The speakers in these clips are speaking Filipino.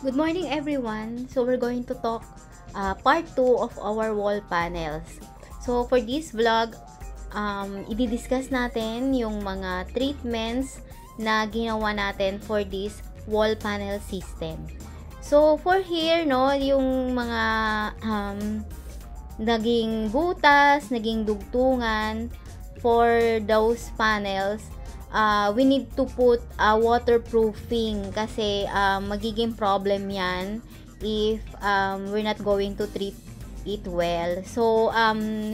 Good morning everyone! So we're going to talk part 2 of our wall panels. So for this vlog, i-discuss natin yung mga treatments na ginawa natin for this wall panel system. So for here, no, yung mga naging butas, naging dugtungan for those panels, we need to put waterproofing kasi magiging problem yan if we're not going to treat it well. So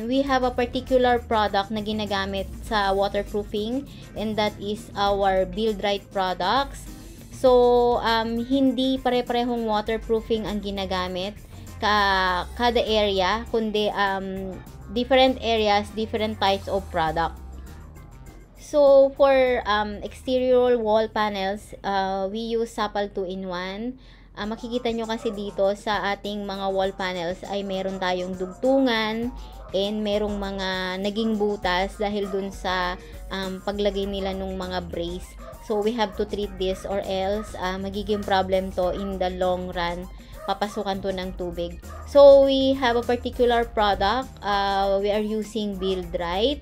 we have a particular product na ginagamit sa waterproofing, and that is our Build Right products. So hindi pare-parehong waterproofing ang ginagamit kada area, kundi different areas, different types of product. So for exterior wall panels, we use Sapal 2-in-1. Makikita nyo kasi dito sa ating mga wall panels ay meron tayong dugtungan and merong mga naging butas dahil dun sa paglagay nila nung mga brace. So we have to treat this or else magiging problem to in the long run. Papasukan to ng tubig. So we have a particular product. We are using Build Right.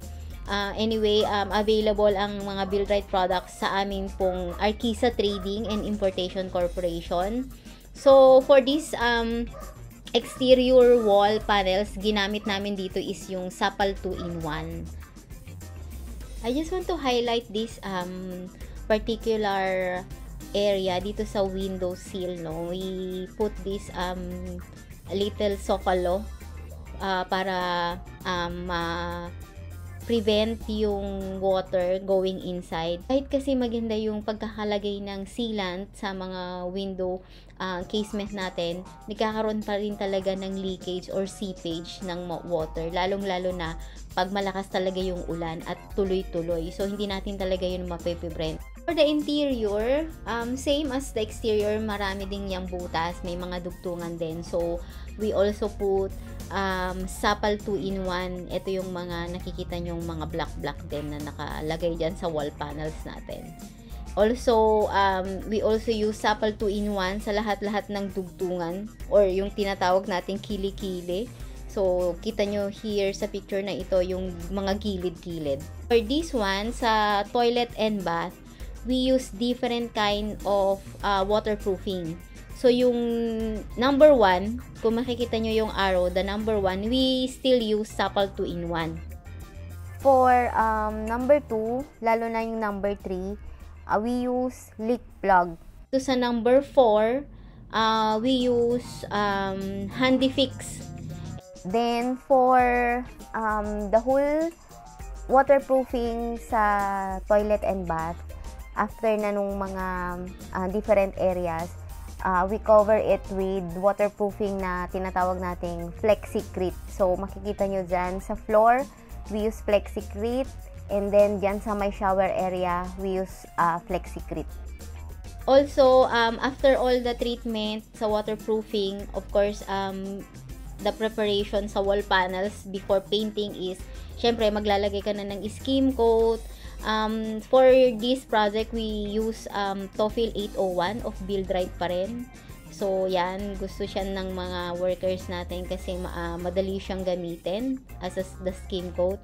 Anyway, available ang mga Build Right products sa amin pong Arquisa Trading and Importation Corporation. So for this exterior wall panels, ginamit namin dito is yung Sapal 2-in-1. I just want to highlight this particular area dito sa window sill, no. We put this little sokalo para prevent yung water going inside. Kahit kasi maganda yung pagkakalagay ng sealant sa mga window casement natin, nagkakaroon pa rin talaga ng leakage or seepage ng water, lalong-lalo na pag malakas talaga yung ulan at tuloy-tuloy. So hindi natin talaga yun mapiprevent. For the interior, same as the exterior, marami ding yung butas, may mga dugtungan din. So we also put Sapal 2-in-1. Ito yung mga nakikita nyong mga black din na nakalagay dyan sa wall panels natin. Also, we also use Sapal 2-in-1 sa lahat-lahat ng dugtungan or yung tinatawag nating kili-kili. So, kita nyo here sa picture na ito yung mga gilid-gilid. For this one, sa toilet and bath, we use different kind of waterproofing. So, yung number 1, kung makikita nyo yung arrow, the number 1, we still use Sapal 2-in-1. For number 2, lalo na yung number 3, we use leak plug. So, sa number 4, we use Handy Fix. Then, for the whole waterproofing sa toilet and bath, after na nung mga different areas, we cover it with waterproofing na tinatawag nating Flexicrit. So, makikita nyo dyan sa floor, we use Flexicrit. And then, dyan sa my shower area, we use Flexicrit. Also, after all the treatment sa waterproofing, of course, the preparation sa wall panels before painting is, syempre, maglalagay ka na ng skim coat. For this project, we use TOEFL 801 of Build Right pa rin. So, yan, gusto siya ng mga workers natin kasi madali siyang gamitin as the skim coat.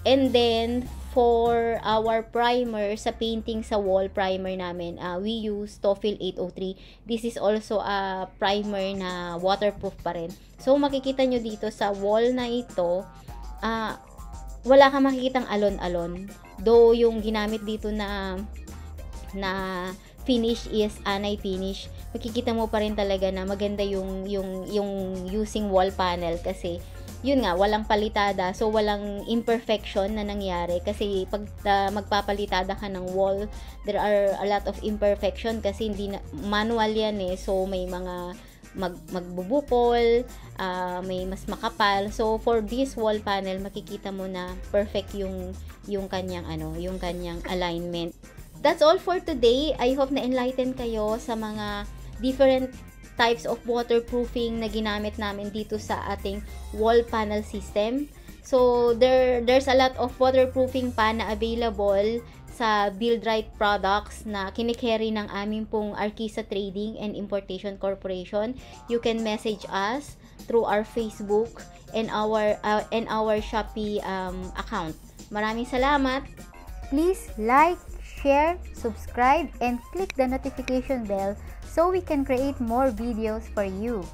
And then, for our primer, sa painting sa wall primer namin, we use TOEFL 803. This is also a primer na waterproof pa rin. So, makikita nyo dito sa wall na ito, wala kang makikitang alon-alon. Though, yung ginamit dito na finish is anay finish, makikita mo pa rin talaga na maganda yung using wall panel kasi yun nga, walang palitada, so walang imperfection na nangyari kasi pag magpapalitada ka ng wall, there are a lot of imperfection kasi hindi na, manual yan so may mga magbubukol, may mas makapal. So for this wall panel, makikita mo na perfect yung kanyang yung kanyang alignment. That's all for today. I hope na enlighten kayo sa mga different types of waterproofing na ginamit namin dito sa ating wall panel system. So there's a lot of waterproofing pa na available sa Build Right products na kinikerry ng aming pong Arquisa Trading and Importation Corporation, you can message us through our Facebook and our Shopee account. Maraming salamat. Please like, share, subscribe, and click the notification bell so we can create more videos for you.